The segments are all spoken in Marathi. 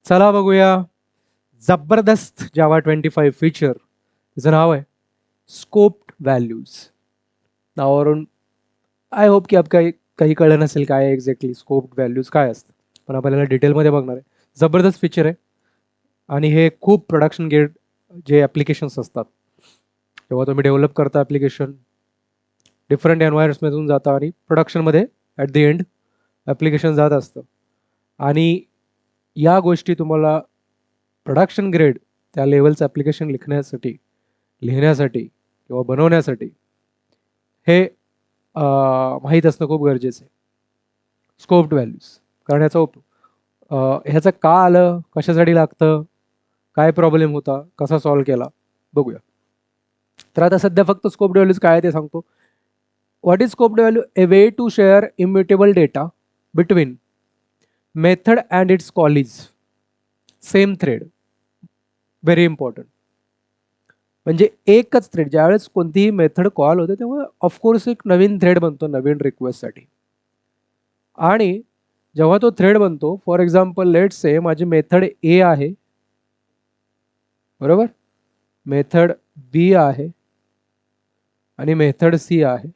चला बघूया जबरदस्त जावा 25 फीचर. त्याचं नाव आहे स्कोप्ड व्हॅल्यूज. नावावरून आय होप की काही काही कळलं नसेल काय एक्झॅक्टली स्कोप्ड व्हॅल्यूज काय असतं, पण आपल्याला डिटेलमध्ये बघणार आहे. जबरदस्त फीचर आहे आणि हे खूप प्रोडक्शन गेट जे ॲप्लिकेशन्स असतात तेव्हा तुम्ही डेव्हलप करता ॲप्लिकेशन डिफरंट एन्व्हायरमेंटमधून जाता आणि प्रोडक्शनमध्ये ॲट द एंड ॲप्लिकेशन जात असतं. आणि या गोष्टी तुम्हाला प्रोडक्शन ग्रेड त्या लेवलचं ॲप्लिकेशन लिहिण्यासाठी किंवा बनवण्यासाठी हे माहीत असणं खूप गरजेचं आहे. स्कोप्ड व्हॅल्यूज कारण ह्याचं का आलं, कशासाठी लागतं, काय प्रॉब्लेम होता, कसा सॉल्व्ह केला बघूया. तर आता सध्या फक्त स्कोप्ड व्हॅल्यूज काय आहे ते सांगतो. What is scoped value? A way to share immutable data between method and its callees same thread. Very important. म्हणजे एकच थ्रेड ज्यावेळेस कोणतीही मेथड कॉल होते तेव्हा ऑफकोर्स एक नवीन थ्रेड बनतो नवीन रिक्वेस्टसाठी. आणि जेव्हा तो थ्रेड बनतो, फॉर एक्झाम्पल लेट्स से माझी मेथड ए आहे, बरोबर, मेथड बी आहे आणि मेथड सी आहे.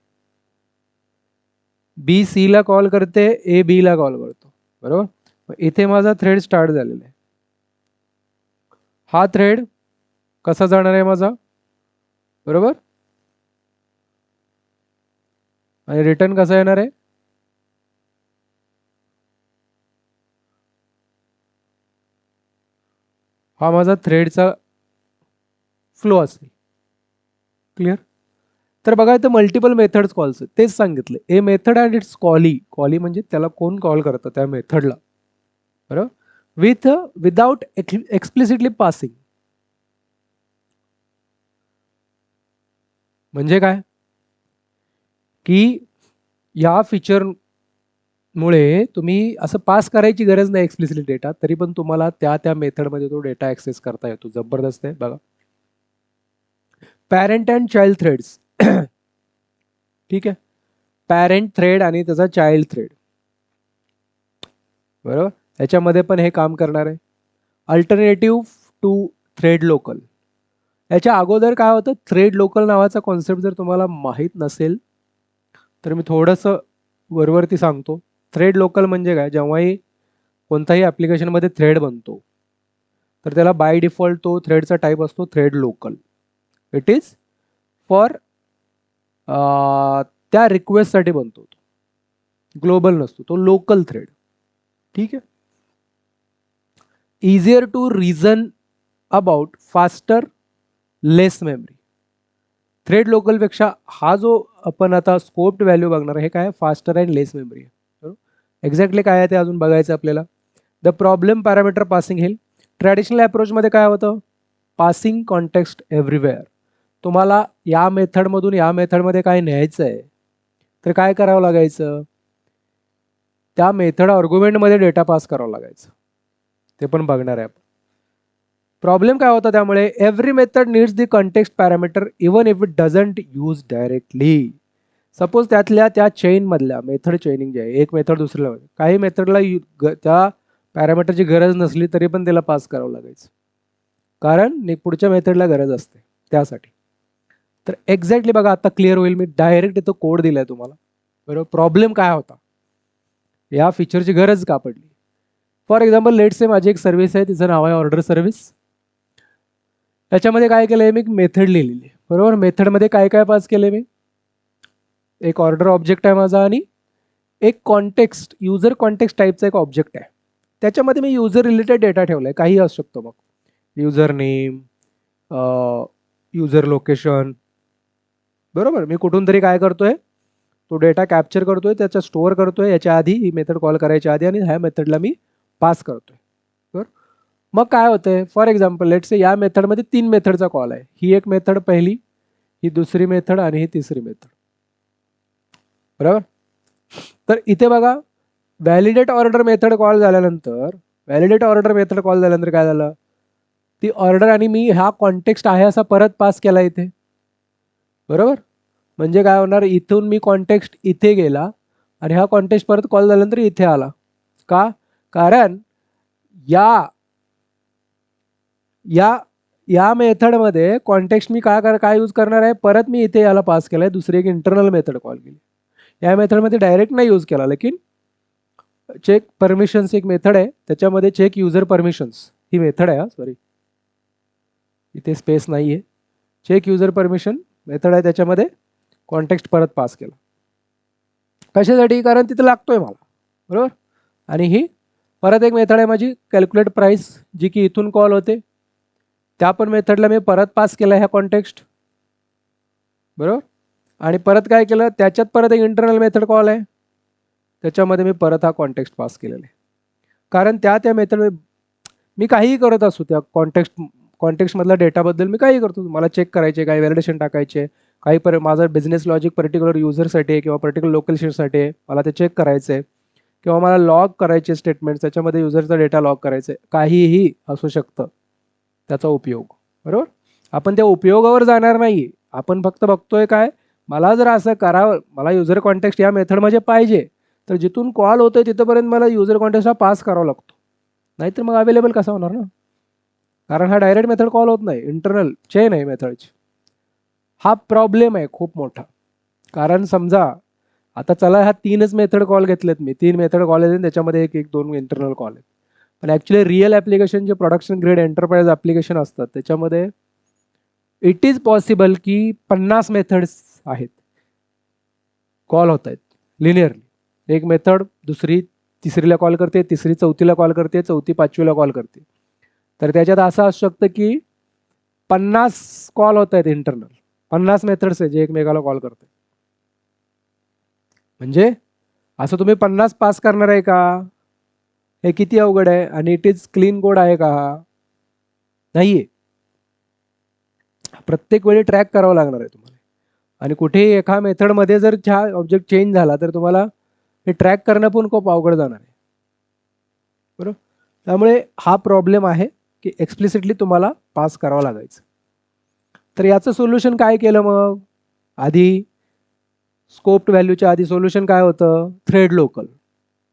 बी सी ला कॉल करते, ए बी ला कॉल करतो, बरोबर. इथे माझा थ्रेड स्टार्ट झालेला आहे. हा थ्रेड कसा जाणार आहे माझा, बरोबर, आणि रिटर्न कसा येणार आहे, हा माझा थ्रेडचा फ्लो असेल. क्लिअर? तर बघा इथं मल्टिपल मेथड्स कॉल्स तेच सांगितलं. ए मेथड अँड इट्स कॉली म्हणजे त्याला कोण कॉल करतं त्या मेथडला, बरोबर, विदाउट एक्सप्लिसिटली पासिंग. म्हणजे काय की या फीचर मुळे तुम्ही असं पास करायची गरज नाही एक्सप्लिसिटली डेटा, तरी पण तुम्हाला त्या मेथडमध्ये तो डेटा ऍक्सेस करता येतो. जबरदस्त आहे बघा. Parent and child threads. ठीक आहे, पॅरेंट थ्रेड आणि त्याचा चाइल्ड थ्रेड, बरोबर, याच्यामध्ये पण हे काम करणार आहे. Alternative to thread local. याच्या अगोदर काय होतं, थ्रेड लोकल नावाचा कॉन्सेप्ट जर तुम्हाला माहीत नसेल तर मी थोडंसं वरवरती सांगतो. थ्रेड लोकल म्हणजे काय, जेव्हाही कोणताही ॲप्लिकेशनमध्ये थ्रेड बनतो तर त्याला बाय डिफॉल्ट तो थ्रेडचा टाईप असतो thread local. It is for त्या रिक्वेस्टसाठी बनतो, ग्लोबल नसतो, तो लोकल थ्रेड. ठीक आहे. Easier to reason about, faster, less memory. Thread local पेक्षा हा जो आपण आता स्कोप्ड व्हॅल्यू बघणार आहे हे काय, फास्टर अँड लेस मेमरी आहे. एक्झॅक्टली काय आहे ते अजून बघायचं आपल्याला. The problem parameter passing hell. Traditional अप्रोचमध्ये काय होतं, पासिंग कॉन्टेक्स्ट एव्हरीवेअर. तुम्हाला या मेथडमधून या मेथडमध्ये काय न्यायचं आहे तर काय करावं लागायचं, त्या मेथड आर्ग्युमेंटमध्ये डेटा पास करावं लागायचं. ते पण बघणार आहे आपण. प्रॉब्लेम काय होता त्यामुळे, every method needs the context parameter even if it doesn't use directly. Suppose त्यातल्या त्या चेन मधल्या मेथड चेनिंग जे आहे, एक मेथड दुसऱ्याला, काही मेथडला त्या पॅरामीटरची गरज नसली तरी पण त्याला पास करावं लागायचं, कारण पुढच्या मेथडला गरज असते त्यासाठी. तर एक्झॅक्टली बघा आता क्लिअर होईल. मी डायरेक्ट इथं कोड दिलाय तुम्हाला, बरोबर. प्रॉब्लेम काय होता, या फीचरची गरज का पडली. फॉर एक्झाम्पल लेट्स से माझी एक सर्व्हिस आहे, तिचं नाव आहे ऑर्डर सर्व्हिस. त्याच्यामध्ये काय केलंय मी, मेथड लिहिलेली, बरोबर. मेथडमध्ये काय काय पास केले मी, एक ऑर्डर ऑब्जेक्ट आहे माझा आणि एक कॉन्टेक्स्ट युजर कॉन्टेक्स्ट टाईपचा एक ऑब्जेक्ट आहे. त्याच्यामध्ये मी युजर रिलेटेड डेटा ठेवलाय, काही असू शकतो, मग युजर नेम, युजर लोकेशन, बरोबर. मी कुठून तरी काय करतोय, तो डेटा कॅप्चर करतोय, त्याचा स्टोअर करतोय याच्या आधी, ही मेथड कॉल करायच्या आधी, आणि ह्या मेथडला मी पास करतोय, बरोबर. मग काय होतंय, फॉर एक्झाम्पल लेट्स से या मेथडमध्ये 3 मेथडचा कॉल आहे. ही एक मेथड पहिली, ही दुसरी मेथड आणि ही तिसरी मेथड, बरोबर. तर इथे बघा, व्हॅलिडेट ऑर्डर मेथड कॉल झाल्यानंतर काय झालं, ती ऑर्डर आणि मी हा कॉन्टेक्स्ट आहे असा परत पास केला इथे, बरोबर. म्हणजे काय होणार, इथून मी कॉन्टेक्स्ट इथे गेला आणि हा कॉन्टेक्स्ट परत कॉल झाल्यानंतर इथे आला. का, कारण या या या मेथडमध्ये कॉन्टेक्स्ट मी काय यूज करणार आहे, परत मी इथे याला पास केलं आहे, दुसरी एक इंटरनल मेथड कॉल केली. या मेथडमध्ये डायरेक्ट नाही यूज केला, लेकिन चेक परमिशन्स एक मेथड आहे, त्याच्यामध्ये चेक युजर परमिशन्स ही मेथड आहे. सॉरी, इथे स्पेस नाही आहे. चेक युजर परमिशन मेथड आहे, त्याच्यामध्ये कॉन्टेक्स्ट परत पास केला. कशासाठी? कारण तिथे लागतोय मला, बरोबर. आणि ही परत एक मेथड आहे माझी कॅल्क्युलेट प्राइस, जी की इथून कॉल होते. त्या पण मेथडला मी परत पास केला ह्या कॉन्टेक्स्ट, बरोबर. आणि परत काय केलं, त्याच्यात परत एक इंटरनल मेथड कॉल आहे, त्याच्यामध्ये मी परत हा कॉन्टेक्स्ट पास केलेला आहे. कारण त्या मेथड मी काहीही करत असू, त्या कॉन्टेक्स्टमधल्या डेटाबद्दल मी काही करतो. मला चेक करायचे, काही व्हॅलिडेशन टाकायचे, काही माझा बिझनेस लॉजिक पर्टिक्युलर युजरसाठी आहे किंवा पर्टिक्युलर लोकेशनसाठी आहे, मला ते चेक करायचं आहे, किंवा मला लॉग करायचे स्टेटमेंट्स, त्याच्यामध्ये युजरचा डेटा लॉग करायचा आहे, काहीही असू शकतं त्याचा उपयोग, बरोबर. आपण त्या उपयोगावर जाणार नाही, आपण फक्त बघतोय काय, मला जर असं करावं, मला युजर कॉन्टेक्स्ट या मेथडमध्ये पाहिजे, तर जिथून कॉल होतोय तिथपर्यंत मला युजर कॉन्टेक्स्ट हा पास करावा लागतो, नाहीतर मग अवेलेबल कसा होणार ना. कारण हा डायरेक्ट मेथड कॉल होत नाही, इंटरनल चेन आहे मेथडची. हा प्रॉब्लेम आहे खूप मोठा. कारण समजा आता चला ह्या 3च मेथड कॉल घेतलेत मी, 3 मेथड कॉल आहेत, त्याच्यामध्ये एक 2 इंटरनल कॉल आहेत. पण ॲक्च्युली रिअल ॲप्लिकेशन जे प्रोडक्शन ग्रेड एंटरप्राइज ॲप्लिकेशन असतात, त्याच्यामध्ये इट इज पॉसिबल की 50 मेथड्स आहेत, कॉल होत आहेत लिनियरली. एक मेथड दुसरी तिसरीला कॉल करते, तिसरी चौथीला कॉल करते, चौथी पाचवीला कॉल करते. तर त्याच्यात असं असू शकतं की 50 कॉल होत आहेत इंटरनल, 50 मेथड्स आहे जे एकमेकाला कॉल करतात. म्हणजे असं तुम्ही 50 पास करणार आहे का? हे किती अवघड आहे. आणि इट इज क्लीन कोड आहे का? नाहीये. प्रत्येक वेळी ट्रॅक करावं लागणार आहे तुम्हाला. आणि कुठेही एका मेथडमध्ये जर हा ऑब्जेक्ट चेंज झाला तर तुम्हाला हे ट्रॅक करणं पण खूप अवघड जाणार आहे, बरोबर. त्यामुळे हा प्रॉब्लेम आहे की एक्सप्लिसिटली तुम्हाला पास करावं लागायचं. तर याचं सोल्युशन काय केलं मग? आधी स्कोप्ड व्हॅल्यूच्या आधी सोल्युशन काय होतं? थ्रेड लोकल,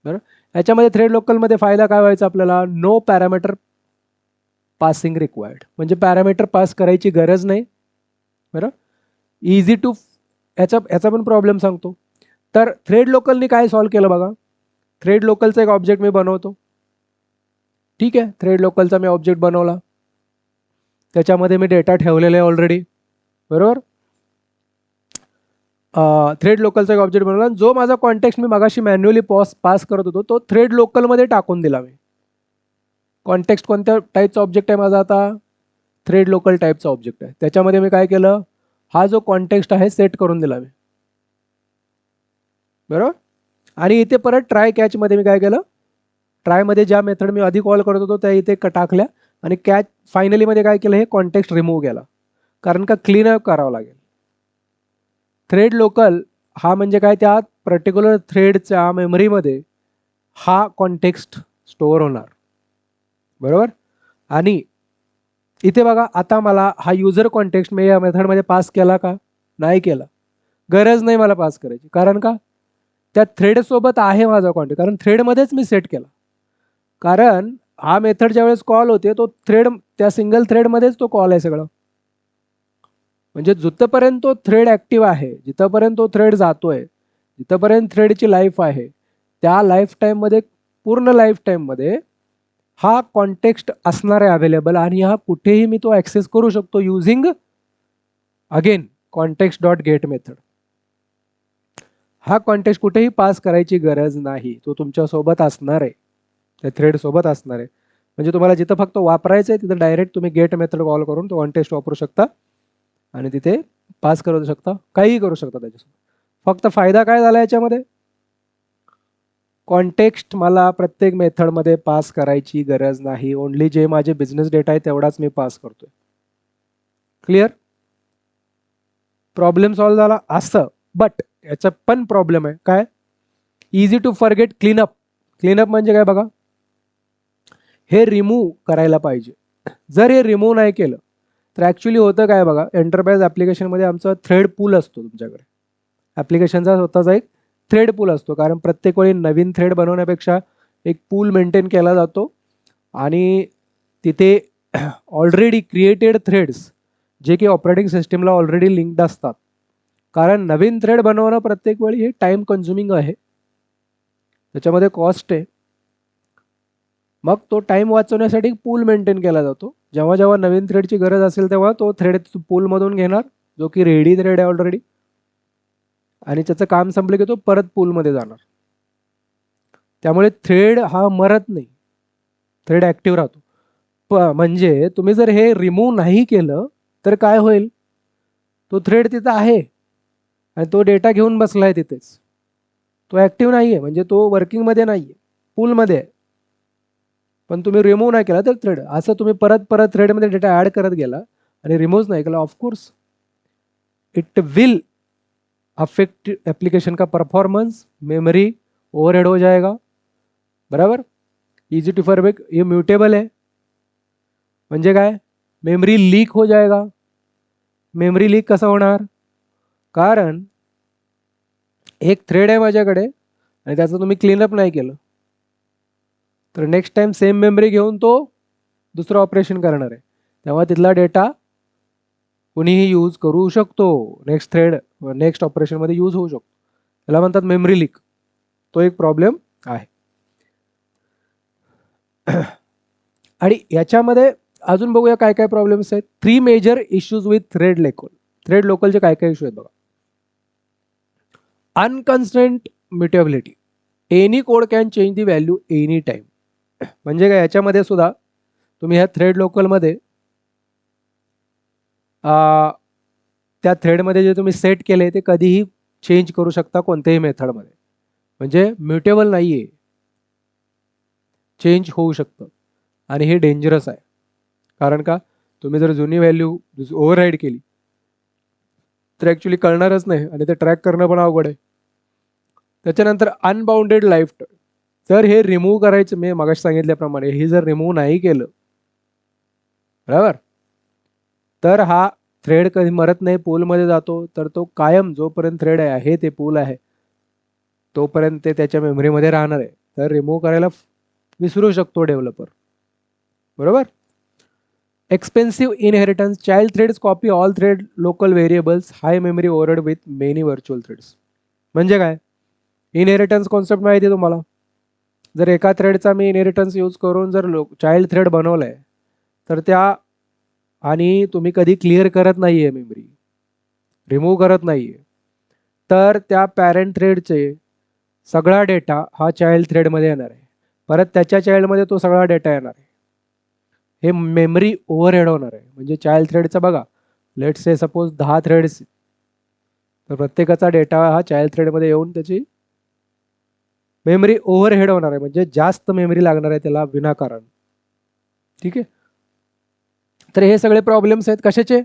बरं. याच्यामध्ये थ्रेड लोकलमध्ये फायदा काय व्हायचा आपल्याला? नो पॅरामीटर पासिंग रिक्वायर्ड, म्हणजे पॅरामीटर पास करायची गरज नाही, बरं. इझी टू, याचा पण प्रॉब्लेम सांगतो. तर थ्रेड लोकलनी काय सॉल्व्ह केलं बघा. थ्रेड लोकलचा एक ऑब्जेक्ट मी बनवतो, ठीक आहे. थ्रेड लोकलचा मी ऑब्जेक्ट बनवला, त्याच्यामध्ये मी डेटा ठेवलेला आहे ऑलरेडी, बरोबर. थ्रेड लोकलचा एक ऑब्जेक्ट बनवला, जो माझा कॉन्टेक्स्ट मी मगाशी मॅन्युअली पास करत होतो तो थ्रेड लोकलमध्ये टाकून दिला मी. कॉन्टेक्स्ट कोणत्या टाईपचा ऑब्जेक्ट आहे माझा आता? थ्रेड लोकल टाईपचा ऑब्जेक्ट आहे. त्याच्यामध्ये मी काय केलं, हा जो कॉन्टेक्स्ट आहे सेट करून दिला मी, बरोबर. आणि इथे परत ट्राय कॅचमध्ये मी काय केलं, ट्रायमध्ये ज्या मेथड मी आधी कॉल करत होतो त्या इथे टाकल्या, आणि कॅच फायनलीमध्ये काय केलं, हे कॉन्टेक्स्ट रिमूव्ह केला, कारण का क्लीनअप करावं लागेल. थ्रेड लोकल हा म्हणजे काय, त्या पर्टिक्युलर थ्रेडच्या मेमरीमध्ये हा कॉन्टेक्स्ट स्टोअर होणार, बरोबर. आणि इथे बघा, आता मला हा युजर कॉन्टेक्स्ट मी या मेथडमध्ये पास केला का? नाही केला. गरज नाही मला पास करायची, कारण का? त्या थ्रेडसोबत आहे माझा कॉन्टेक्स्ट, कारण थ्रेडमध्येच मी सेट केला. कारण हा मेथड ज्यावेळेस कॉल होते तो थ्रेड, त्या सिंगल थ्रेडमध्येच तो कॉल आहे सगळं. म्हणजे जिथपर्यंत तो थ्रेड ऍक्टिव्ह आहे, जिथपर्यंत तो थ्रेड जातोय, जिथपर्यंत थ्रेडची लाईफ आहे, त्या लाईफ टाईममध्ये, पूर्ण लाईफ टाईममध्ये हा कॉन्टेक्स्ट असणार आहे अवेलेबल. आणि हा कुठेही मी तो ऍक्सेस करू शकतो using again context dot get method. हा कॉन्टेक्स्ट कुठेही पास करायची गरज नाही, तो तुमच्या सोबत असणार आहे, त्या थ्रेड सोबत असणार आहे. म्हणजे तुम्हाला जिथं फक्त वापरायचं आहे तिथं डायरेक्ट तुम्ही गेट मेथड कॉल करून तो कॉन्टेक्स्ट वापरू शकता आणि तिथे पास करू शकता, काहीही करू शकता त्याच्यासोबत. फक्त फायदा काय झाला याच्यामध्ये? कॉन्टेक्स्ट मला प्रत्येक मेथडमध्ये पास करायची गरज नाही, ओनली जे माझे बिझनेस डेटा आहे तेवढाच मी पास करतोय. क्लिअर? प्रॉब्लेम सॉल्व्ह झाला असं. बट याचा पण प्रॉब्लेम आहे काय? Easy to forget cleanup. Cleanup म्हणजे काय बघा, हे रिमूव्ह करायला पाहिजे. जर हे रिमूव्ह नाही केलं तर ॲक्च्युली होतं काय बघा, एंटरप्राइज ॲप्लिकेशनमध्ये आमचा थ्रेड पूल असतो. तुमच्याकडे ॲप्लिकेशनचा स्वतःचा एक थ्रेड पूल असतो, कारण प्रत्येक वेळी नवीन थ्रेड बनवण्यापेक्षा एक पूल मेंटेन केला जातो आणि तिथे ऑलरेडी क्रिएटेड थ्रेड्स जे की ऑपरेटिंग सिस्टीमला ऑलरेडी लिंक्ड असतात, कारण नवीन थ्रेड बनवणं प्रत्येक वेळी हे टाइम कन्झ्युमिंग आहे, त्याच्यामध्ये कॉस्ट आहे. मग तो टाइम वाचवण्यासाठी पूल मेंटेन केला जातो. जेव्हा जेव्हा नवीन थ्रेडची गरज असेल तेव्हा तो थ्रेड पूलमधून घेणार, जो की रेडी थ्रेड आहे ऑलरेडी, आणि त्याचं काम संपलं की तो परत पूलमध्ये जाणार. त्यामुळे थ्रेड हा मरत नाही, थ्रेड ॲक्टिव्ह राहतो. म्हणजे तुम्ही जर हे रिमूव्ह नाही केलं तर काय होईल, तो थ्रेड तिथं आहे आणि तो डेटा घेऊन बसलाय तिथेच, तो ॲक्टिव्ह नाही आहे, म्हणजे तो वर्किंगमध्ये नाही आहे, पूलमध्ये आहे. पण तुम्ही रिमूव्ह नाही केला तर थ्रेड, असं तुम्ही परत परत थ्रेडमध्ये डेटा ॲड करत गेला आणि रिमूव्ह नाही केला, of course it will affect application का परफॉर्मेंस, मेमोरी ओवरहेड हो जाएगा. बराबर. इजी टू फॉरवर्ड, ये म्यूटेबल है, म्हणजे काय, मेमरी लीक हो जाएगा. मेमरी लीक कसा होणार, कारण एक थ्रेड आहे माझ्याकडे आणि त्याचं तुम्ही क्लीनअप नाही केलं तर नेक्स्ट टाइम सेम मेमरी घेऊन तो दुसरं ऑपरेशन करणार आहे, तेव्हा तिथला डेटा कुणीही यूज करू शकतो, नेक्स्ट थ्रेड नेक्स्ट ऑपरेशनमध्ये यूज होऊ शकतो. त्याला म्हणतात मेमरी लीक. तो एक प्रॉब्लेम आहे. आणि याच्यामध्ये अजून बघूया काय काय प्रॉब्लेम्स आहेत. 3 major issues with thread local. Thread लोकलचे काय काय इश्यू आहेत बघा. Unconstrained mutability, any code can change the value any time. म्हणजे काय, याच्यामध्ये सुद्धा तुम्ही ह्या थ्रेड लोकलमध्ये त्या थ्रेडमध्ये जे तुम्ही सेट केले ते कधीही चेंज करू शकता कोणत्याही मेथडमध्ये, म्हणजे म्युटेबल नाही आहे, चेंज होऊ शकतं. आणि हे डेंजरस आहे, कारण का, तुम्ही जर जुनी व्हॅल्यू ओव्हरराईड केली तर ॲक्च्युली कळणारच नाही आणि ते ट्रॅक करणं पण अवघड आहे. त्याच्यानंतर अनबाउंडेड लाईफ टाईम. जर हे रिमूव्ह करायचं, मी मगाशी सांगितल्याप्रमाणे हे जर रिमूव्ह नाही केलं, बरोबर, तर हा थ्रेड कधी मरत नाही, पूलमध्ये जातो, तर तो कायम जोपर्यंत थ्रेड आहे ते पूल आहे तोपर्यंत ते त्याच्या मेमरीमध्ये राहणार आहे. तर रिमूव्ह करायला विसरू शकतो डेव्हलपर, बरोबर. Expensive inheritance. Child threads copy all thread local variables, high memory overhead with many virtual threads. म्हणजे काय, इनहेरिटन्स कॉन्सेप्ट माहिती आहे तुम्हाला. जर एका थ्रेडचा मी इनहेरिटन्स यूज करून जर चाइल्ड थ्रेड बनवलाय तर त्या, आणि तुम्ही कधी क्लिअर करत नाहीये मेमरी, रिमूव्ह करत नाहीये, तर त्या पॅरेंट थ्रेडचे सगळा डेटा हा चाइल्ड थ्रेडमध्ये येणार आहे, परत त्याच्या चाइल्डमध्ये तो सगळा डेटा येणार आहे. हे मेमरी ओव्हरहेड होणार आहे. म्हणजे चाइल्ड थ्रेडचा बघा, लेट्स से सपोज 10 थ्रेड्स, तर प्रत्येकाचा डेटा हा चाइल्ड थ्रेडमध्ये येऊन त्याची मेमरी ओव्हरहेड होणार आहे, म्हणजे जास्त मेमरी लागणार आहे त्याला विनाकारण. ठीक आहे. तर हे सगळे प्रॉब्लेम्स आहेत कशाचे,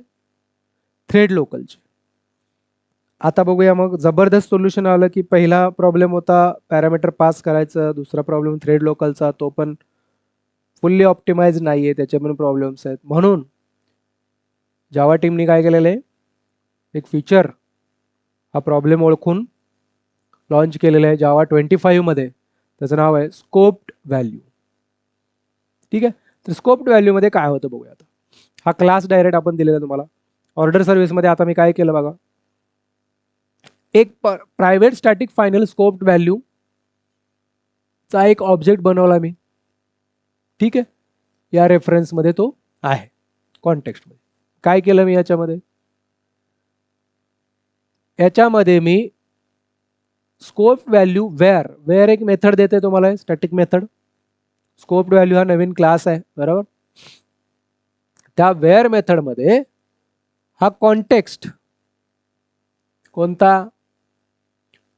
थ्रेड लोकलचे. आता बघूया मग जबरदस्त सोल्युशन आलं की पहिला प्रॉब्लेम होता पॅरामीटर पास करायचं, दुसरा प्रॉब्लेम थ्रेड लोकलचा, तो पण फुल्ली ऑप्टिमाइज नाहीये, त्याचे पण प्रॉब्लेम्स आहेत. म्हणून जावा टीमने काय केलेलं आहे, एक फीचर हा प्रॉब्लेम ओळखून लॉन्च केलेलं आहे जावा 25 मध्ये. त्याचं नाव आहे स्कोप्ड व्हॅल्यू. ठीक आहे. तर स्कोप्ड व्हॅल्यू मध्ये काय होतं बघूया. आता हा क्लास डायरेक्ट आपण दिलेला तुम्हाला ऑर्डर सर्व्हिसमध्ये. आता मी काय केलं बघा, एक private static final scoped value चा एक ऑब्जेक्ट बनवला मी. ठीक आहे. या रेफरन्समध्ये तो आहे कॉन्टेक्स्टमध्ये. काय केलं मी याच्यामध्ये मी स्कोप व्हॅल्यू वेअर एक मेथड देते तुम्हाला, स्टॅटिक मेथड. स्कोप व्हॅल्यू हा नवीन क्लास आहे, बरोबर. त्या वेअर मेथडमध्ये हा कॉन्टेक्स्ट कोणता,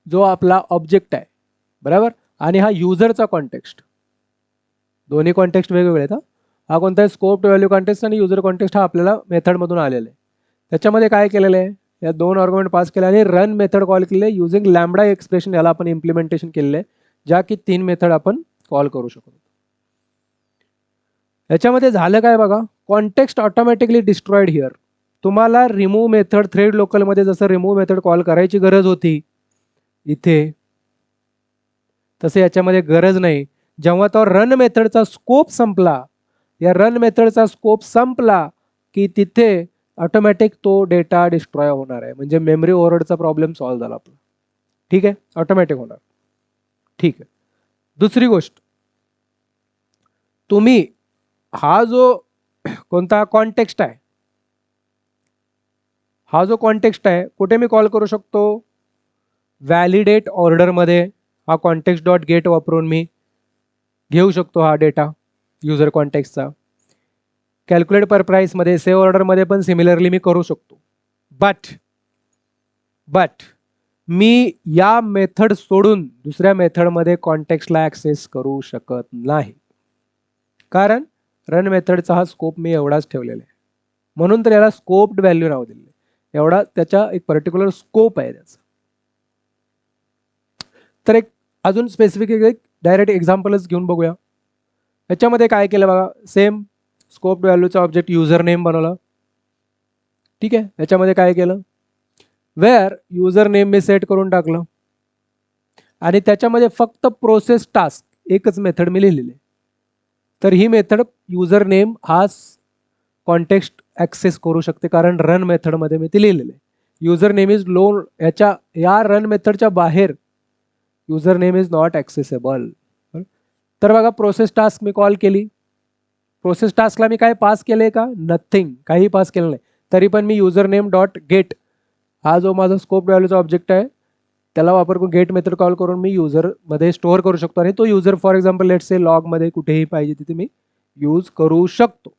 जो आपला ऑब्जेक्ट आहे, बरोबर, आणि हा युजरचा कॉन्टेक्स्ट, दोन्ही कॉन्टेक्स्ट वेगवेगळे आहेत. हा कोणता आहे, स्कोप व्हॅल्यू कॉन्टेक्स्ट आणि युजर कॉन्टेक्स्ट हा आपल्याला मेथडमधून आलेला आहे. त्याच्यामध्ये काय केलेलं आहे, या 2 आर्ग्युमेंट पास केले आणि रन मेथड कॉल केले युजिंग लॅम्बडा एक्सप्रेशन. याला आपण इम्प्लिमेंटेशन केलेलं आहे, ज्या की 3 मेथड आपण कॉल करू शकतो. याच्यामध्ये झालं काय बघा, कॉन्टेक्स्ट ऑटोमॅटिकली डिस्ट्रॉइड हिअर. तुम्हाला रिमूव्ह मेथड थ्रेड लोकलमध्ये जसं रिमूव्ह मेथड कॉल करायची गरज होती इथे, तसे याच्यामध्ये गरज नाही. जेव्हा तो रन मेथडचा स्कोप संपला या रन मेथडचा स्कोप संपला की तिथे ऑटोमॅटिक तो डेटा डिस्ट्रॉय होणार आहे, म्हणजे मेमरी ओव्हरलोडचा प्रॉब्लेम सॉल्व्ह झाला आपला. ठीक आहे, ऑटोमॅटिक होणार. ठीक आहे. दुसरी गोष्ट, तुम्ही हा जो कोणता कॉन्टेक्स्ट आहे, हा जो कॉन्टेक्स्ट आहे कुठे मी कॉल करू शकतो, व्हॅलिडेट ऑर्डरमध्ये हा कॉन्टेक्स्ट डॉट गेट वापरून मी घेऊ शकतो हा डेटा युजर कॉन्टेक्स्टचा. कॅल्क्युलेट पर प्राइसमध्ये सेव्ह ऑर्डरमध्ये पण सिमिलरली मी करू शकतो. बट मी या मेथड सोडून दुसऱ्या मेथडमध्ये कॉन्टेक्स्टला ॲक्सेस करू शकत नाही, कारण रन मेथडचा हा स्कोप मी एवढाच ठेवलेला आहे. म्हणून तर याला स्कोप्ड व्हॅल्यू नाव दिले. एवढा त्याचा एक पर्टिक्युलर स्कोप आहे त्याचा. तर एक अजून स्पेसिफिक एक डायरेक्ट एक्झाम्पलच घेऊन बघूया. याच्यामध्ये काय केलं बघा, सेम स्कोप व्हॅल्यूचा ऑब्जेक्ट युजर नेम बनवला. ठीक आहे, याच्यामध्ये काय केलं, वेअर युजर नेम मी सेट करून टाकलं आणि त्याच्यामध्ये फक्त प्रोसेस टास्क एकच मेथड मी लिहिलेली. तर ही मेथड युजर नेम हा कॉन्टेक्स्ट ॲक्सेस करू शकते, कारण रन मेथडमध्ये मी ते लिहिलेलं आहे. युजर नेम इज लो, या रन मेथडच्या बाहेर user name is not accessible. तर बघा, प्रोसेस टास्क मी कॉल केली. प्रोसेस टास्कला मी काय पास केले का, नथिंग, काही पास केलं नाही. तरी पण मी युजर नेम डॉट गेट हा जो माझा स्कोप व्हॅल्यूचा ऑब्जेक्ट आहे त्याला वापर करून गेट मेथड कॉल करून मी युजरमध्ये स्टोअर करू शकतो, आणि तो user for example let's say लॉगमध्ये कुठेही पाहिजे तिथे मी यूज करू शकतो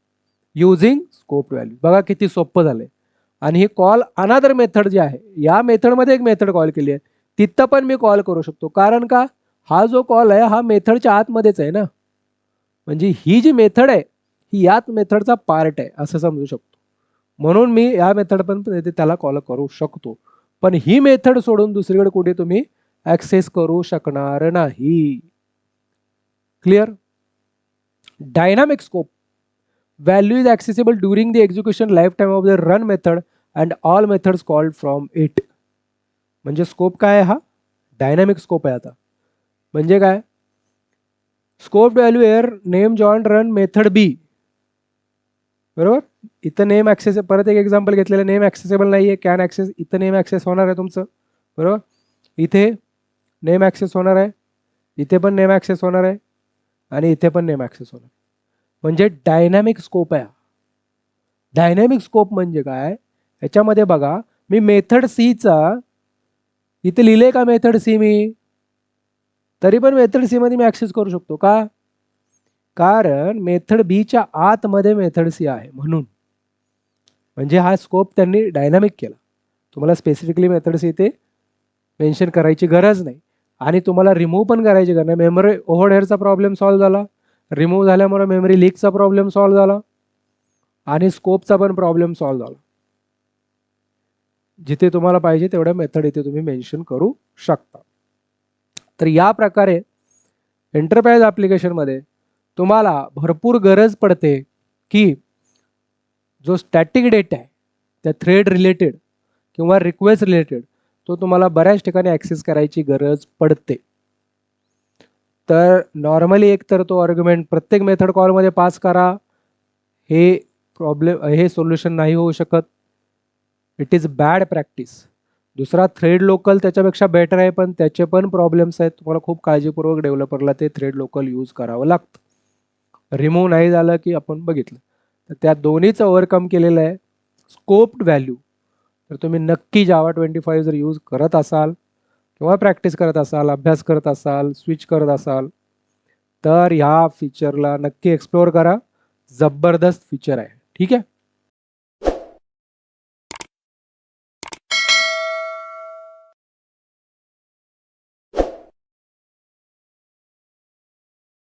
युझिंग स्कोप व्हॅल्यू. बघा किती सोपं झालंय. आणि ही कॉल अनादर मेथड जी आहे, या मेथडमध्ये एक मेथड कॉल केली आहे, तिथं पण मी कॉल करू शकतो. कारण का, हा जो कॉल आहे हा मेथडच्या आतमध्येच आहे ना, म्हणजे ही जी मेथड आहे ही याच मेथडचा पार्ट आहे असं समजू शकतो. म्हणून मी या मेथड पण त्याला कॉल करू शकतो. पण ही मेथड सोडून दुसरीकडे कुठे तुम्ही ॲक्सेस करू शकणार नाही. Clear. Dynamic scope value is accessible during the execution lifetime of the run method and all methods called from it. म्हणजे स्कोप काय आहे, हा डायनामिक स्कोप आहे. आता म्हणजे काय, scope value where name join run method B, बरोबर. इथं नेम ॲक्सेस, परत एक एक्झाम्पल घेतलेलं, नेम ॲक्सेसेबल नाही आहे, कॅन ॲक्सेस, इथं नेम ॲक्सेस होणार आहे तुमचं, बरोबर. इथे नेम ॲक्सेस होणार आहे, इथे पण नेम ॲक्सेस होणार आहे, आणि इथे पण नेम ॲक्सेस होणार. म्हणजे डायनॅमिक स्कोप आहे. डायनॅमिक स्कोप म्हणजे काय, याच्यामध्ये बघा मी मेथड सीचा इथे लिहिले का, मेथड सी मी, तरी पण मेथड सी मध्ये मी ॲक्सेस करू शकतो का, कारण मेथड बीच्या आतमध्ये मेथड सी आहे म्हणून. म्हणजे हा स्कोप त्यांनी डायनामिक केला. तुम्हाला स्पेसिफिकली मेथड सी इथे मेन्शन करायची गरज नाही, आणि तुम्हाला रिमूव्ह पण करायची गरज नाही. मेमरी ओव्हरहेडचा प्रॉब्लेम सॉल्व्ह झाला, रिमूव्ह झाल्यामुळे मेमरी लीकचा प्रॉब्लेम सॉल्व्ह झाला, आणि स्कोपचा पण प्रॉब्लेम सॉल्व्ह झाला. जिथे तुम्हाला पाहिजे तेवढ्या मेथड इथे तुम्ही मेन्शन करू शकता. तर या प्रकारे एंटरप्राइज ॲप्लिकेशनमध्ये तुम्हाला भरपूर गरज पडते की जो स्टॅटिक डेटा आहे त्या थ्रेड रिलेटेड किंवा रिक्वेस्ट रिलेटेड तो तुम्हाला बऱ्याच ठिकाणी ॲक्सेस करायची गरज पडते. तर नॉर्मली एक तर तो आर्ग्युमेंट प्रत्येक मेथड कॉलमध्ये पास करा, हे सोल्युशन नाही होऊ शकत. It is bad practice. दुसरा थ्रेड लोकल त्याच्यापेक्षा बेटर आहे, पण त्याचे पण प्रॉब्लेम्स आहेत. तुम्हाला खूप काळजीपूर्वक डेव्हलपरला ते थ्रेड लोकल यूज करावं लागतं. रिमूव्ह नाही झालं की आपण बघितलं, तर त्या दोन्हीचं ओव्हरकम केलेलं आहे स्कोप्ड व्हॅल्यू. तर तुम्ही नक्की जावा 25 जर यूज करत असाल किंवा प्रॅक्टिस करत असाल, अभ्यास करत असाल, स्विच करत असाल, तर ह्या फीचरला नक्की एक्सप्लोअर करा. जबरदस्त फीचर आहे. ठीक आहे.